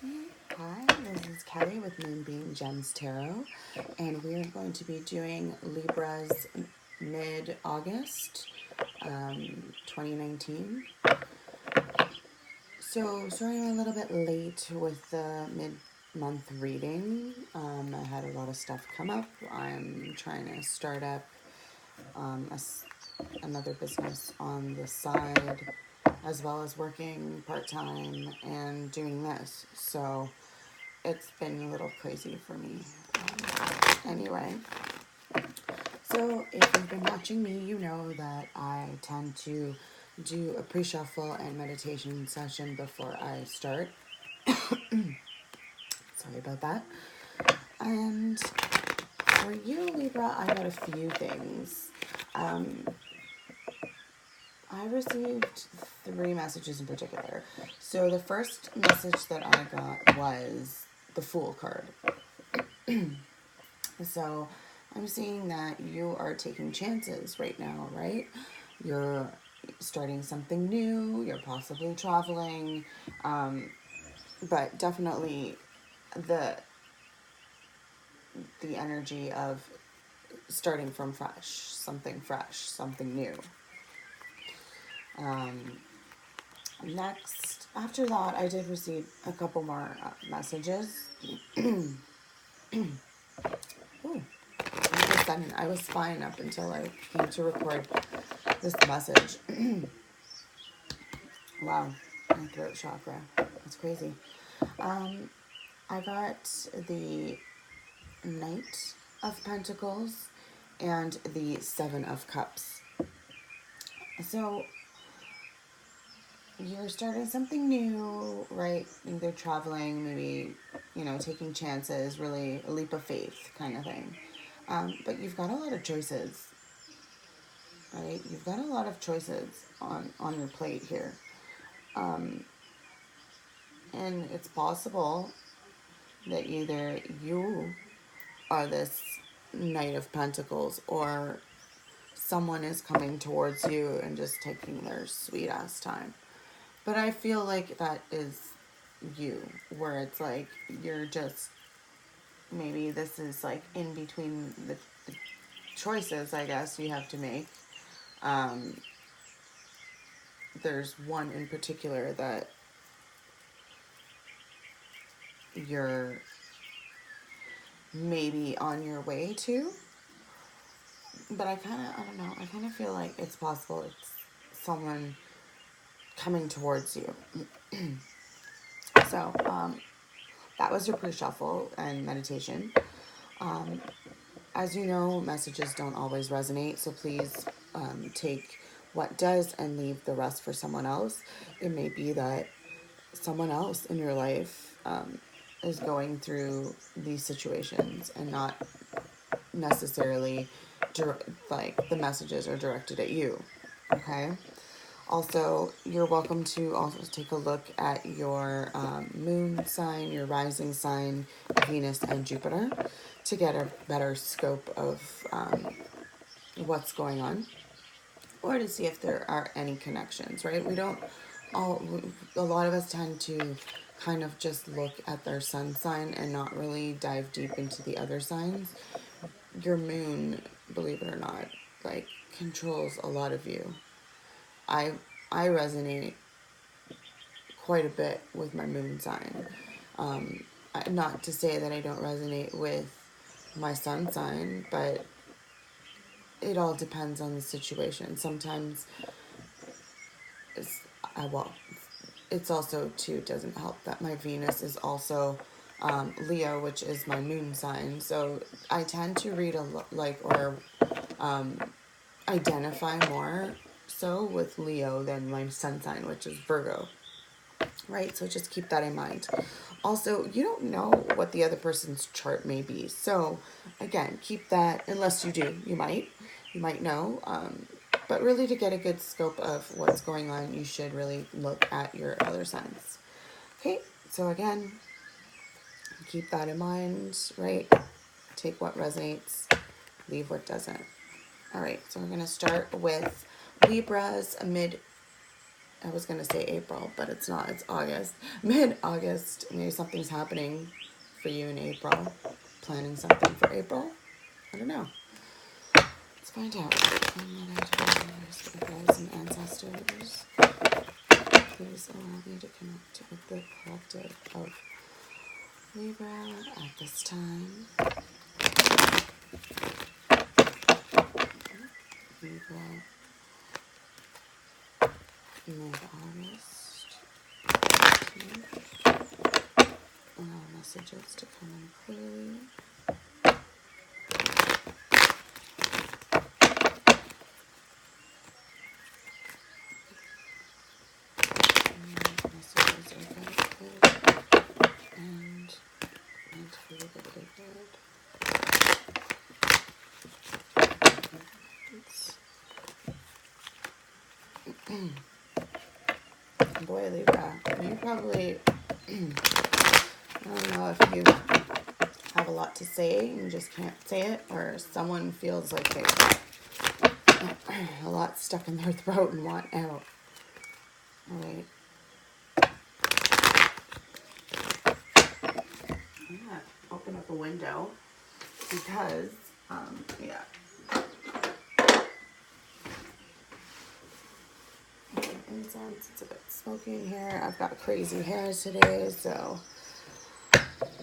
Hi, this is Kelly with Moonbean Gems Tarot, and we are going to be doing Libra's mid-August 2019. So, sorry I'm a little bit late with the mid-month reading. I had a lot of stuff come up. I'm trying to start up another business on the side, as well as working part-time and doing this. So, it's been a little crazy for me. Anyway, so if you've been watching me, you know that I tend to do a pre-shuffle and meditation session before I start. Sorry about that. And for you, Libra, I got a few things. I received 3 messages in particular. So the first message that I got was the Fool card. So I'm seeing that you are taking chances right now, right? You're starting something new, you're possibly traveling, but definitely the energy of starting from fresh, something new. Next, after that, I did receive a couple more messages. Ooh, all of a sudden, I was fine up until I came to record this message. Wow, my throat chakra. That's crazy. I got the Knight of Pentacles and the Seven of Cups. So you're starting something new, right? Either traveling, maybe, taking chances, really a leap of faith kind of thing. But you've got a lot of choices, right? You've got a lot of choices on your plate here. And it's possible that either you are this Knight of Pentacles or someone is coming towards you and just taking their sweet ass time. But I feel like that is you, where it's like you're just, maybe this is like in between the choices, I guess, you have to make. There's one in particular that you're maybe on your way to. But I don't know, I kind of feel like it's possible it's someone coming towards you. So, that was your pre-shuffle and meditation. As you know, messages don't always resonate, so please take what does and leave the rest for someone else. It may be that someone else in your life is going through these situations and not necessarily like the messages are directed at you. Okay. Also, you're welcome to also take a look at your moon sign, your rising sign, Venus and Jupiter, to get a better scope of what's going on, or to see if there are any connections, right? A lot of us tend to kind of just look at their sun sign and not really dive deep into the other signs. Your moon, believe it or not, like controls a lot of you. I resonate quite a bit with my moon sign. Not to say that I don't resonate with my sun sign, but it all depends on the situation. Sometimes well, it's also too, doesn't help that my Venus is also Leo, which is my moon sign. So I tend to read or identify more so with Leo than my sun sign, which is Virgo. Right, so just keep that in mind. Also, you don't know what the other person's chart may be. So again, keep that, unless you do, you might know. But really, to get a good scope of what's going on, you should really look at your other signs. Okay, so again, keep that in mind, right? Take what resonates, leave what doesn't. All right, so we're going to start with Libra's I was going to say April, but it's not. It's August. Mid-August. Maybe something's happening for you in April. Planning something for April? I don't know. Let's find out. Guys and ancestors, please allow me to connect with the collective of Libra at this time. Libra, mid-August. Allow messages to come in clearly. Messages are good and meant for the good. Boy, Libra, you probably, I don't know if you have a lot to say and you just can't say it, or someone feels like they a lot stuck in their throat and want out. All right. I'm gonna open up a window because, yeah. Incense, it's a bit smoky in here. I've got crazy hair today, so,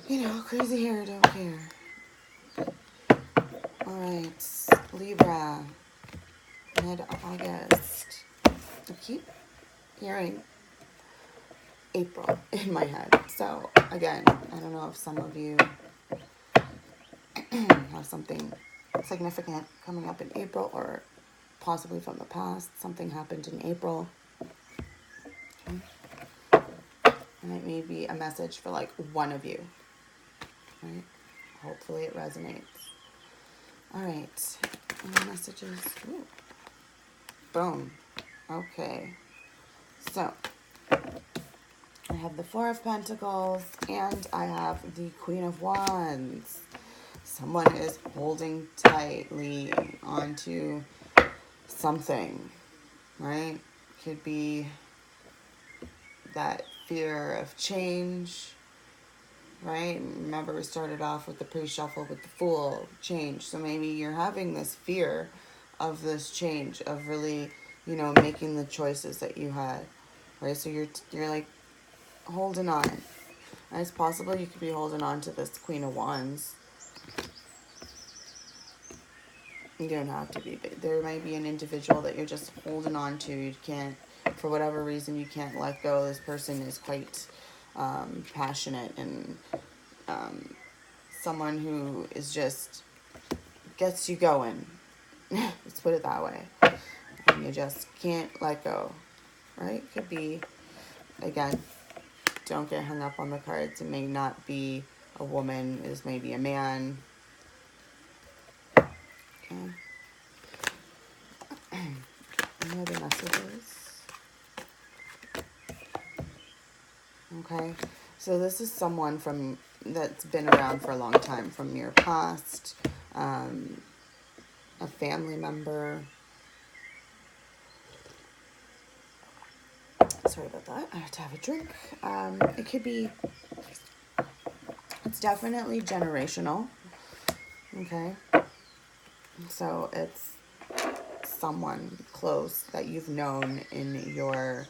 you know, crazy hair, don't care. All right, Libra, mid-August. I keep hearing April in my head. So again, I don't know if some of you have something significant coming up in April, or possibly from the past. Something happened in April. Okay. And it may be a message for like one of you. Right? Hopefully it resonates. All right. Any messages? Ooh. Boom. Okay. So I have the Four of Pentacles and I have the Queen of Wands. Someone is holding tightly onto something, right? Could be that fear of change, right? Remember, we started off with the pre-shuffle with the Fool, change. So maybe you're having this fear of this change, of really, you know, making the choices that you had, right? So you're like holding on. And it's possible you could be holding on to this Queen of Wands. You don't have to be. There might be an individual that you're just holding on to. You can't, for whatever reason, you can't let go. This person is quite passionate and someone who is just gets you going. Let's put it that way. And you just can't let go, right? Could be, again, don't get hung up on the cards. It may not be a woman. It may be a man. Okay. Any other messages? Okay. So this is someone from that's been around for a long time, from your past, a family member. Sorry about that. I have to have a drink. It could be, it's definitely generational. Okay. So it's someone close that you've known in your,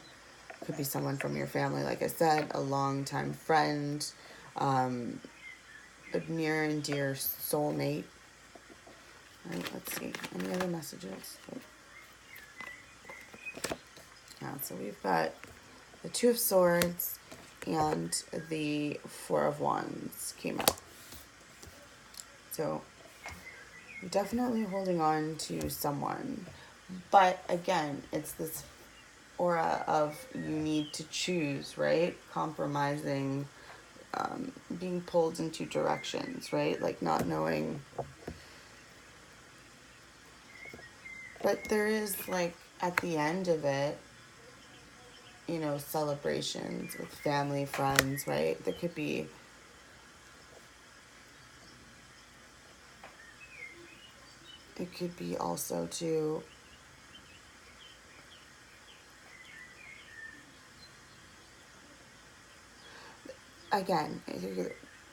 could be someone from your family, like I said, a longtime friend, a near and dear soulmate. All right, let's see. Any other messages? Yeah, so we've got the Two of Swords and the Four of Wands came out. So you're definitely holding on to someone. But again, it's this aura of you need to choose, right? Compromising, being pulled in two directions, right? Like not knowing. But there is, like, at the end of it, you know, celebrations with family, friends, right? There could be, it could be also to again,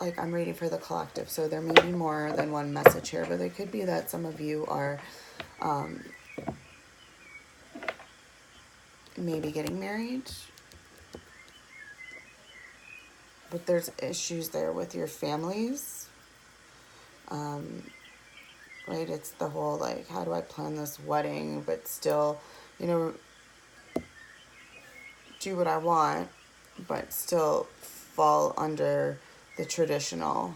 like I'm reading for the collective, so there may be more than one message here, but it could be that some of you are maybe getting married, but there's issues there with your families, right? It's the whole, like, how do I plan this wedding, but still, you know, do what I want, but still fall under the traditional,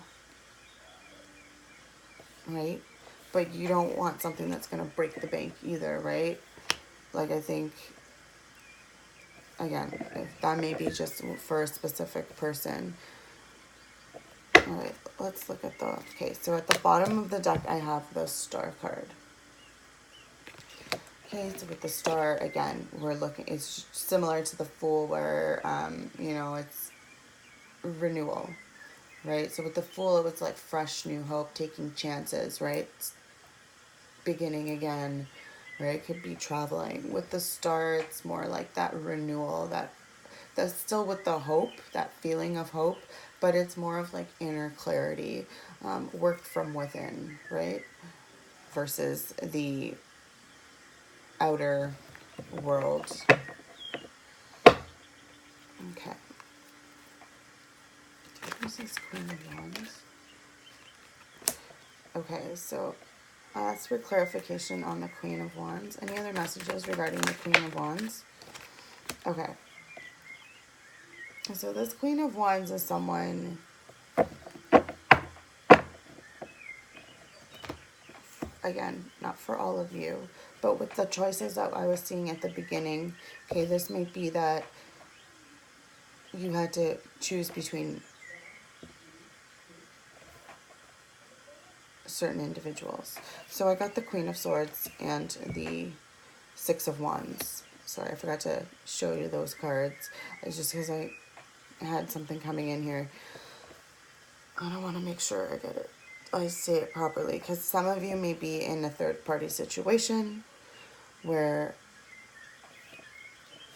right? But you don't want something that's going to break the bank either, right? Like, I think, again, if that may be just for a specific person. All right, let's look at the, okay, so at the bottom of the deck, I have the Star card. Okay, so with the Star, again, we're looking, it's similar to the Fool where, you know, it's renewal, right? So with the Fool, it was like fresh new hope, taking chances, right? Beginning again, right? It could be traveling. With the Star, it's more like that renewal, that's still with the hope, that feeling of hope, but it's more of like inner clarity, work from within, right? Versus the outer world. Okay. This is Queen of Wands. Okay, so I asked for clarification on the Queen of Wands. Any other messages regarding the Queen of Wands? Okay. So this Queen of Wands is someone, again, not for all of you, but with the choices that I was seeing at the beginning, okay, this might be that you had to choose between certain individuals. So I got the Queen of Swords and the Six of Wands. Sorry, I forgot to show you those cards. It's just because I had something coming in here. I don't want to make sure I get it. I say it properly, because some of you may be in a third party situation where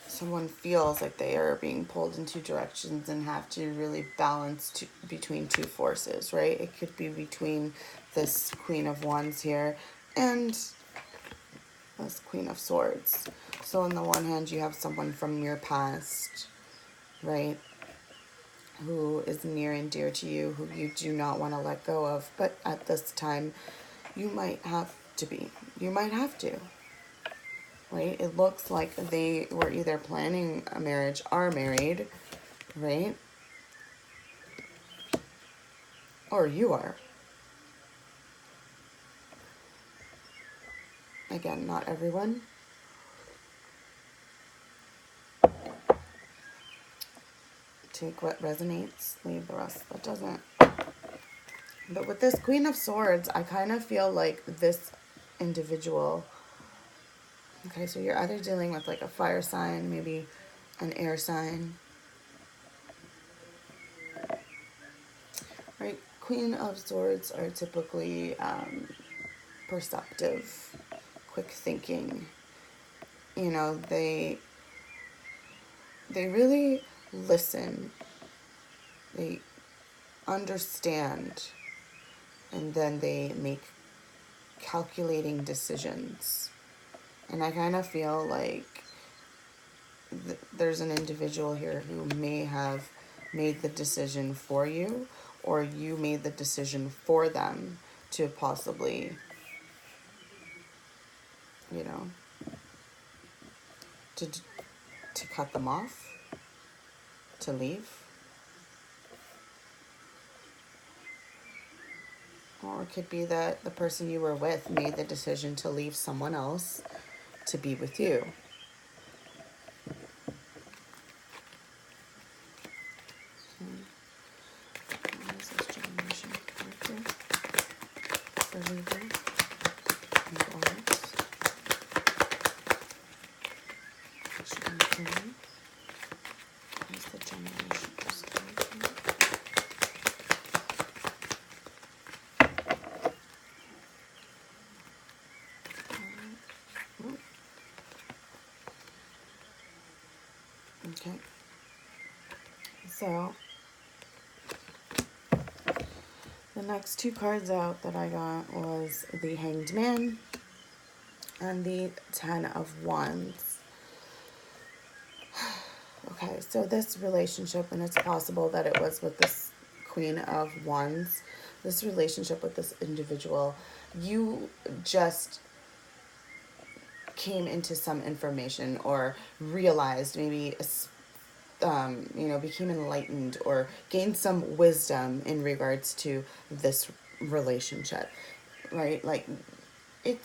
someone feels like they are being pulled in two directions and have to really balance between two forces, right? It could be between this Queen of Wands here and this Queen of Swords. So on the one hand, you have someone from your past, right, who is near and dear to you, who you do not want to let go of, but at this time, you might have to be. You might have to, right? It looks like they were either planning a marriage, are married, right? Or you are. Again, not everyone. Take what resonates, leave the rest that doesn't. But with this Queen of Swords, I kind of feel like this individual, okay, so you're either dealing with like a fire sign, maybe an air sign, right? Queen of Swords are typically perceptive, quick thinking. You know, they really listen. They understand, and then they make calculating decisions. And I kind of feel like there's an individual here who may have made the decision for you, or you made the decision for them to possibly, you know, to cut them off, to leave. Or it could be that the person you were with made the decision to leave someone else to be with you. What is this generation character for Libra and August? What is the generation perspective? Okay. So The next two cards out that I got was the Hanged Man and the Ten of Wands. Okay, so this relationship, and it's possible that it was with this Queen of Wands, this relationship with this individual, you just came into some information or realized maybe became enlightened or gained some wisdom in regards to this relationship, right? Like it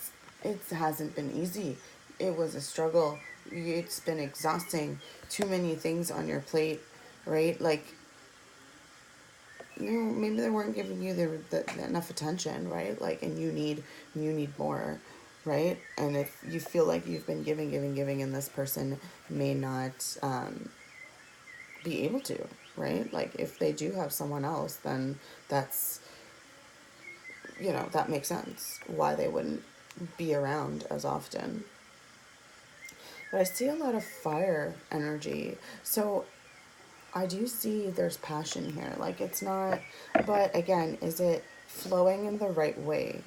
hasn't been easy. It was a struggle. It's been exhausting. Too many things on your plate, right? Like, maybe they weren't giving you the enough attention, right? Like, and you need more, right? And if you feel like you've been giving, and this person may not be able to, right? Like, if they do have someone else, then that's, that makes sense why they wouldn't be around as often. But I see a lot of fire energy. So I do see there's passion here. Like, it's not, but again, is it flowing in the right way?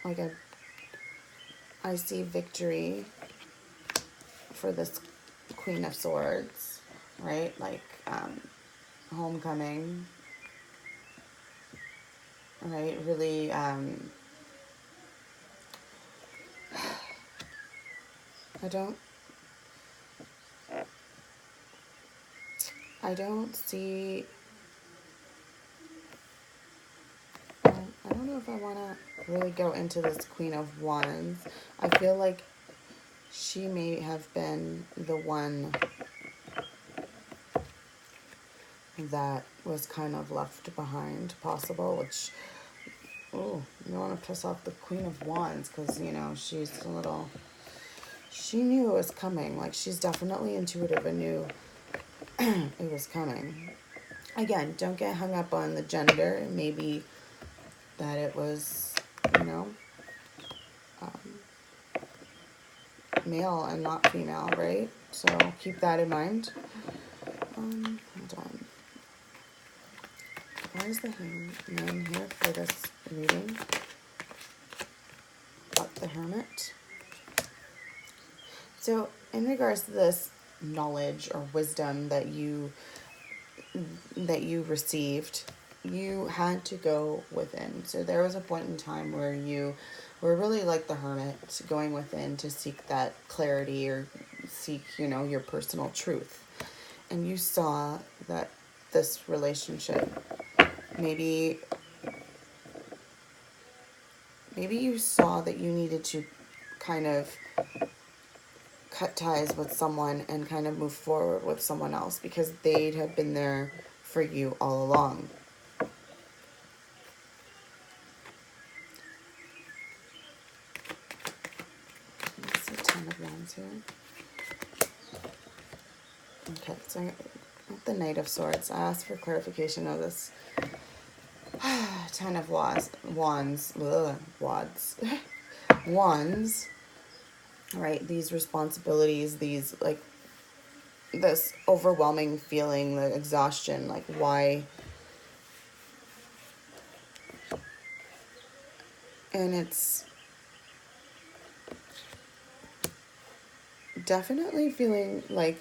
Like, I see victory for this Queen of Swords, right? Like, homecoming, right? Really, I don't, I don't see, I don't know if I want to really go into this Queen of Wands. I feel like she may have been the one that was kind of left behind, possible, which, oh, you don't want to piss off the Queen of Wands, because, she's a little, she knew it was coming. Like, she's definitely intuitive and knew it was coming. Again, don't get hung up on the gender. Maybe that it was, male and not female, right? So keep that in mind. Hold on. Why is the Hangman here for this reading? Up the Hermit. So in regards to this knowledge or wisdom that you received, you had to go within. So there was a point in time where you were really like the Hermit, going within to seek that clarity or seek, your personal truth. And you saw that this relationship, maybe you saw that you needed to kind of cut ties with someone and kind of move forward with someone else because they'd have been there for you all along. That's a Ten of Wands here. Okay, so the Knight of Swords. I asked for clarification of this. Ten of Wands. Wands. Right, these responsibilities, these, like, this overwhelming feeling, the exhaustion, like, why? And it's definitely feeling like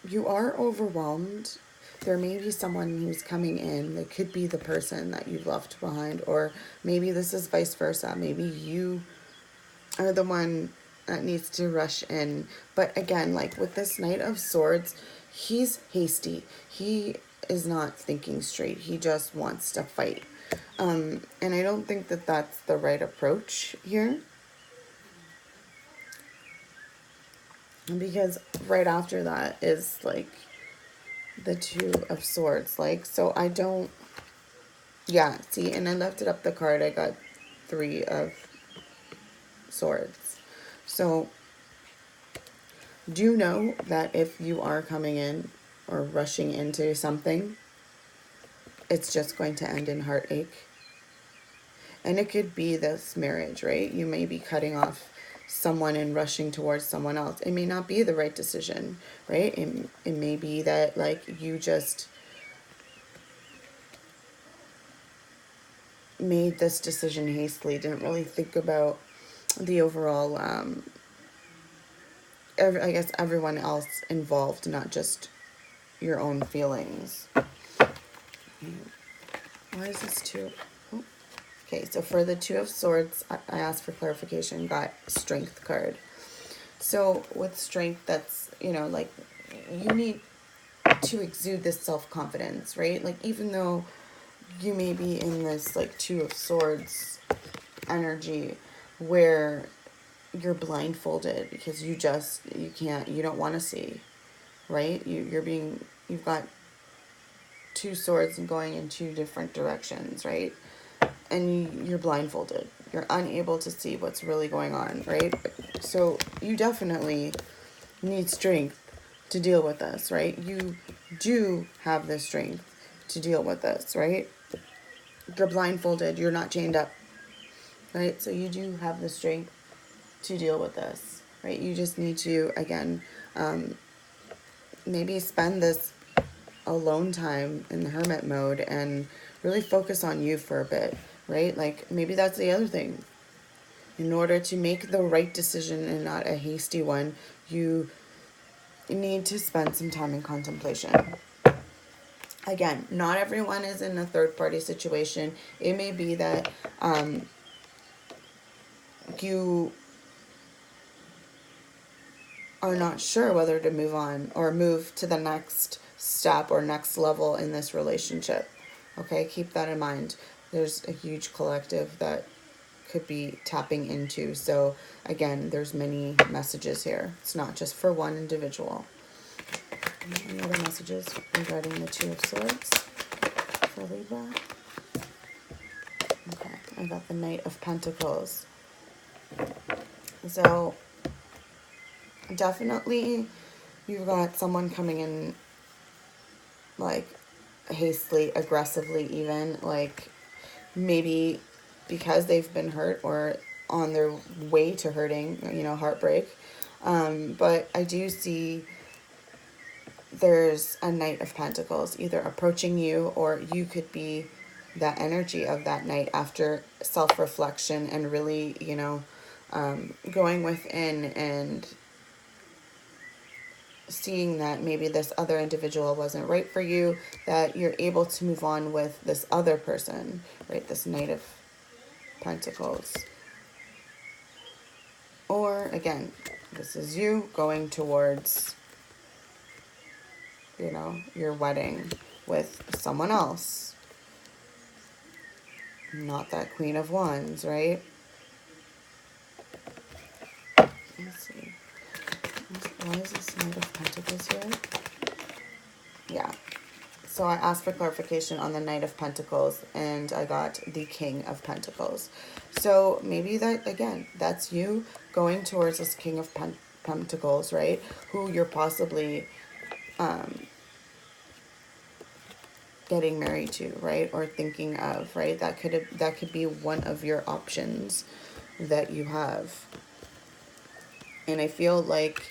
you are overwhelmed. There may be someone who's coming in that could be the person that you've left behind, or maybe this is vice versa. Maybe you are the one that needs to rush in. But again, like with this Knight of Swords, he's hasty. He is not thinking straight. He just wants to fight. And I don't think that that's the right approach here. Because right after that is like the Two of Swords. Like, so I don't, yeah, see, and I lifted up the card, I got Three of Swords. So do know that if you are coming in or rushing into something, it's just going to end in heartache. And it could be this marriage, right? You may be cutting off someone and rushing towards someone else. It may not be the right decision, right? It may be that, like, you just made this decision hastily, didn't really think about the overall, I guess everyone else involved, not just your own feelings. Why is this two? Oh. Okay, so for the Two of Swords, I asked for clarification, got Strength card. So with Strength, that's, like, you need to exude this self-confidence, right? Like, even though you may be in this, like, Two of Swords energy where you're blindfolded because you don't want to see, right? You've got two swords and going in two different directions, right? And you're blindfolded. You're unable to see what's really going on, right? So you definitely need strength to deal with this, right? You do have the strength to deal with this, right? You're blindfolded. You're not chained up, right? So you do have the strength to deal with this, right? You just need to, again, maybe spend this alone time in the hermit mode and really focus on you for a bit, right? Like, maybe that's the other thing. In order to make the right decision and not a hasty one, you need to spend some time in contemplation. Again, not everyone is in a third party situation. It may be that you are not sure whether to move on or move to the next step or next level in this relationship. Okay, keep that in mind. There's a huge collective that could be tapping into. So again, there's many messages here. It's not just for one individual. Any other messages regarding the Two of Swords for Libra? Okay, I got the Knight of Pentacles. So definitely you've got someone coming in, like, hastily, aggressively even, like, maybe because they've been hurt or on their way to hurting, heartbreak. But I do see there's a Knight of Pentacles either approaching you, or you could be that energy of that knight after self-reflection and really, going within and seeing that maybe this other individual wasn't right for you, that you're able to move on with this other person, right? This Knight of Pentacles. Or again, this is you going towards, your wedding with someone else. Not that Queen of Wands, right? Let's see. Why is this Knight of Pentacles here? Yeah. So I asked for clarification on the Knight of Pentacles, and I got the King of Pentacles. So maybe that, again, that's you going towards this King of Pentacles, right? Who you're possibly getting married to, right? Or thinking of, right? That could be one of your options that you have. And I feel like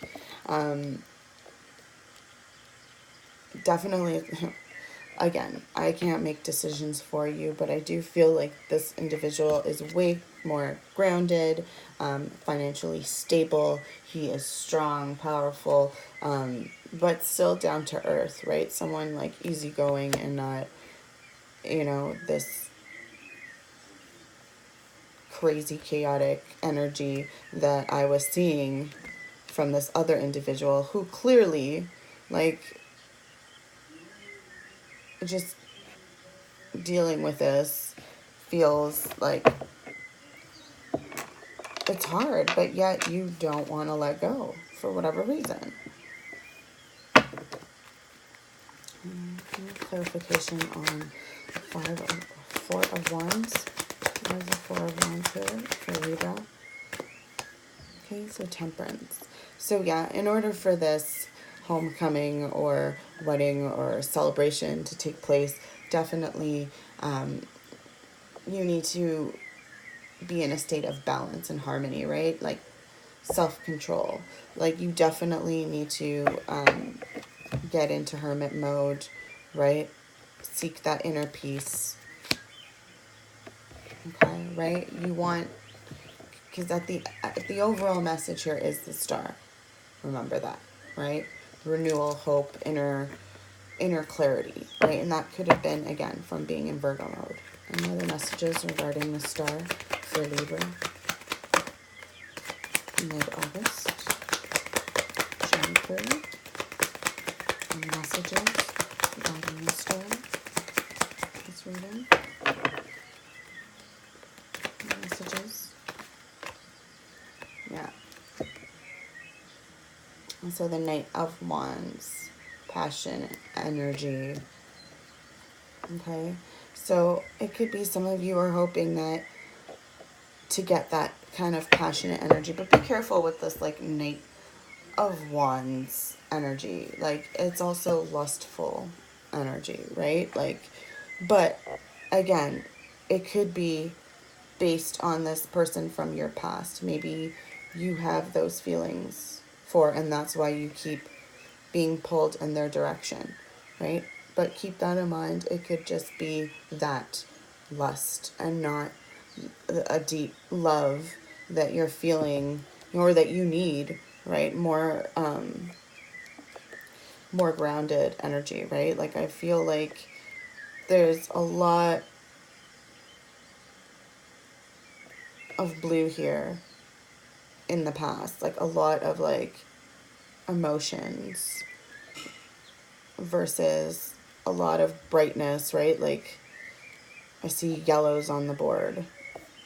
definitely, again, I can't make decisions for you, but I do feel like this individual is way more grounded, financially stable. He is strong, powerful, but still down to earth, right? Someone like easygoing and not, this crazy, chaotic energy that I was seeing from this other individual who clearly, like, just dealing with this feels like it's hard, but yet you don't want to let go for whatever reason. Clarification on Four of Wands. There's a Four of Wands here for Libra. Okay, so Temperance. So yeah, in order for this homecoming or wedding or celebration to take place, definitely you need to be in a state of balance and harmony, right? Like self-control. Like you definitely need to get into hermit mode, right? Seek that inner peace. right? You want, because the overall message here is the star. Remember that, right? Renewal, hope, inner clarity, right? And that could have been, again, from being in Virgo mode. Any other messages regarding the star for Libra? Mid-August. January. Any messages regarding the star? Let's read in. Any messages? Yeah. And so the Knight of Wands, passion, energy. Okay. So it could be some of you are hoping that to get that kind of passionate energy, but be careful with this like Knight of Wands energy. Like it's also lustful energy, right? Like, but again, it could be based on this person from your past. Maybe you have those feelings for, and that's why you keep being pulled in their direction, right? But keep that in mind. It could just be that lust and not a deep love that you're feeling or that you need, right? More grounded energy, right? Like I feel like there's a lot of blue here in the past, like a lot of like emotions versus a lot of brightness, right? Like I see yellows on the board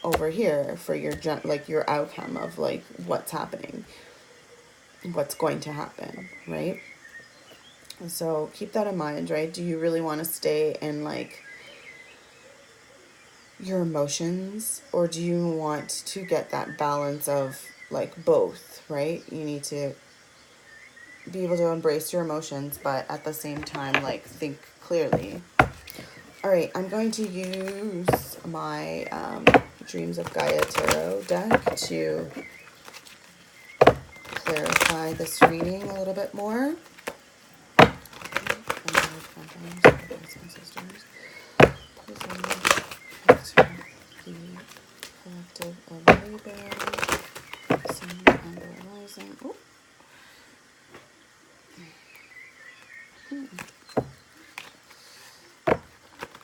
over here for your like your outcome of like what's happening, what's going to happen, right? And so keep that in mind, right? Do you really want to stay in like your emotions, or do you want to get that balance of like both, right? You need to be able to embrace your emotions, but at the same time, like think clearly. All right, I'm going to use my Dreams of Gaia Tarot deck to clarify this reading a little bit more. Collective of Libra, Sun and Rising. Oh.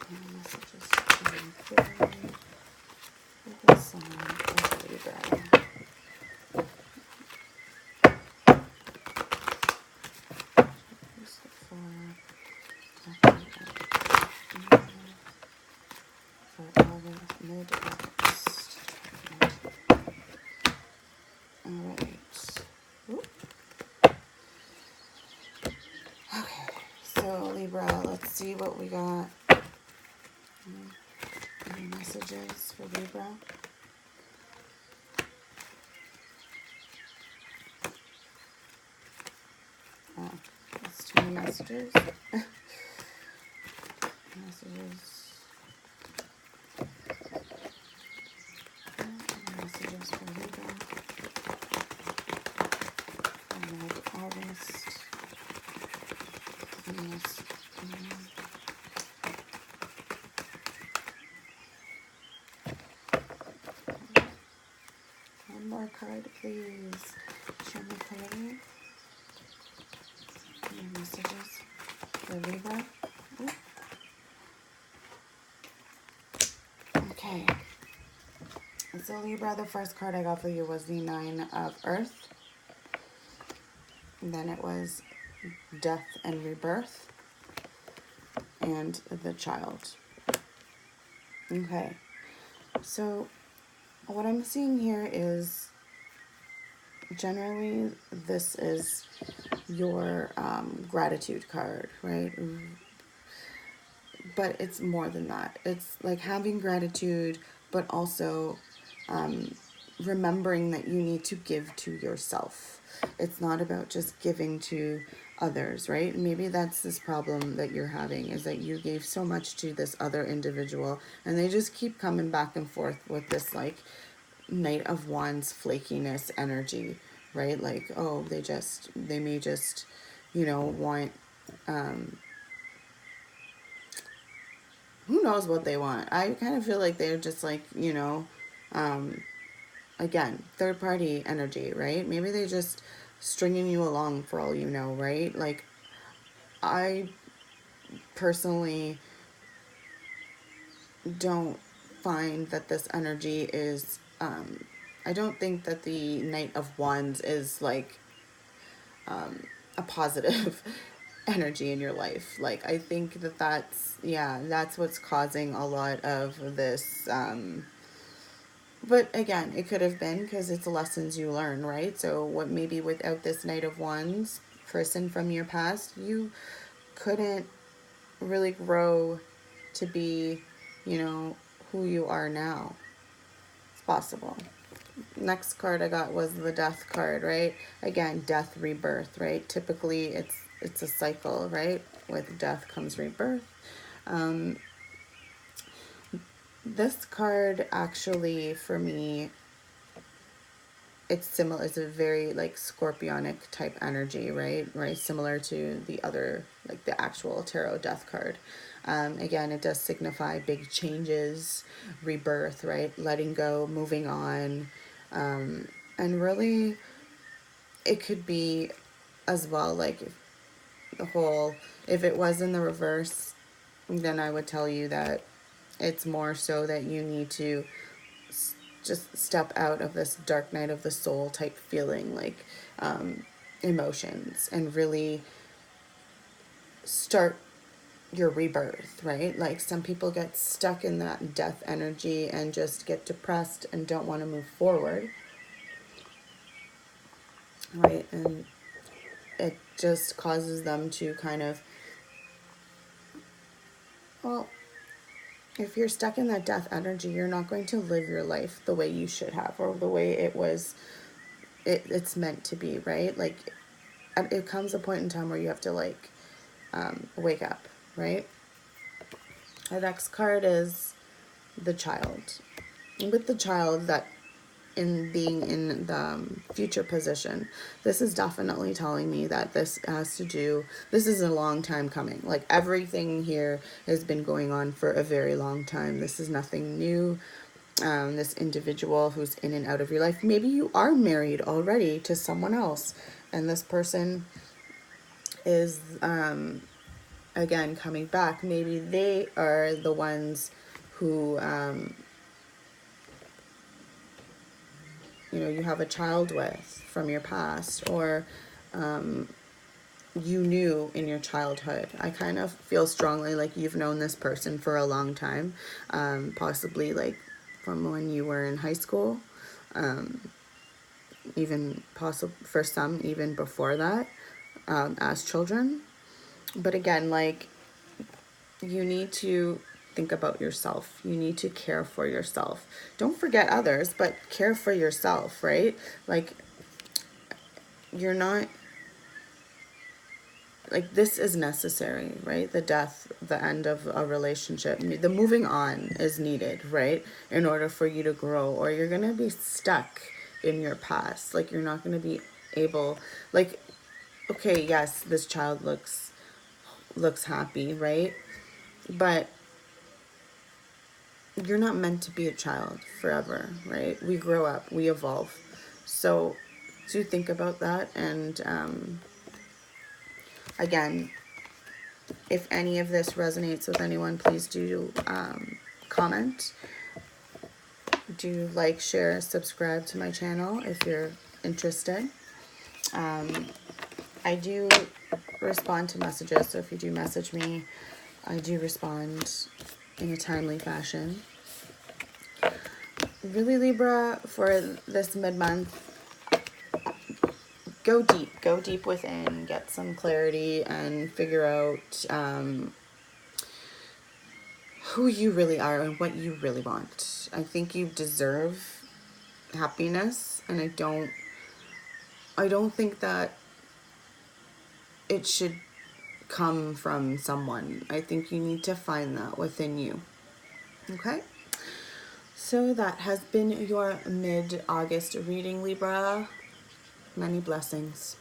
And messages coming through with the Sun of Libra. For August, mid-August. All right. Oop. Okay, so Libra, let's see what we got. Any messages for Libra? Oh, that's too many messages. Messages. Messages for Libra. Mid-August. One more card, please. Show me clarity. Any messages for Libra? Ooh. Okay. So Libra, the first card I got for you was the Nine of Earth. And then it was Death and Rebirth. And the Child. Okay. So what I'm seeing here is generally this is your gratitude card, right? But it's more than that. It's like having gratitude, but also remembering that you need to give to yourself. It's not about just giving to others, right? Maybe that's this problem that you're having, is that you gave so much to this other individual and they just keep coming back and forth with this like Knight of Wands flakiness energy, right? Like, oh, they may just, want who knows what they want. I kind of feel like they're just like, you know, again, third party energy, right? Maybe they just stringing you along for all you know, right? Like, I personally don't find that this energy is, I don't think that the Knight of Wands is like a positive energy in your life. Like, I think that that's, yeah, that's what's causing a lot of this. But again, it could have been because it's lessons you learn, right? So, what maybe without this Knight of Wands person from your past, you couldn't really grow to be, you know, who you are now. It's possible. Next card I got was the Death card, right? Again, death, rebirth, right? Typically it's a cycle, right? With death comes rebirth. Um, this card actually for me, it's similar, it's a very like scorpionic type energy, right? Right, similar to the other, like the actual tarot death card. Again, it does signify big changes, rebirth, right? Letting go, moving on. And really, it could be as well like the whole, if it was in the reverse, then I would tell you that it's more so that you need to just step out of this dark night of the soul type feeling, like emotions, and really start your rebirth, right? Like, some people get stuck in that death energy and just get depressed and don't want to move forward, right? And it just causes them to kind of, well, if you're stuck in that death energy, you're not going to live your life the way you should have, or the way it was, it's meant to be, right? Like, it comes a point in time where you have to like wake up, right? The next card is the Child. And with the Child, that in being in the future position, this is definitely telling me that this has to do, this is a long time coming. Like, everything here has been going on for a very long time. This is nothing new. This individual who's in and out of your life, maybe you are married already to someone else, and this person is again coming back. Maybe they are the ones who you know, you have a child with from your past, or you knew in your childhood. I kind of feel strongly like you've known this person for a long time, possibly like from when you were in high school, even possible for some even before that, as children. But again, like, you need to think about yourself. You need to care for yourself. Don't forget others, but care for yourself, right? Like, you're not, like, this is necessary, right? The death, the end of a relationship, the moving on is needed, right? In order for you to grow, or you're going to be stuck in your past. Like, you're not going to be able, like, okay, yes, this child looks happy, right? But you're not meant to be a child forever, right? We grow up, we evolve. So do think about that. And again, if any of this resonates with anyone, please do comment. Do like, share, subscribe to my channel if you're interested. I do respond to messages, so if you do message me, I do respond in a timely fashion. Really, Libra, for this mid-month, go deep within, get some clarity, and figure out who you really are and what you really want. I think you deserve happiness, and I don't think that it should come from someone. I think you need to find that within you. Okay? So that has been your mid-August reading, Libra. Many blessings.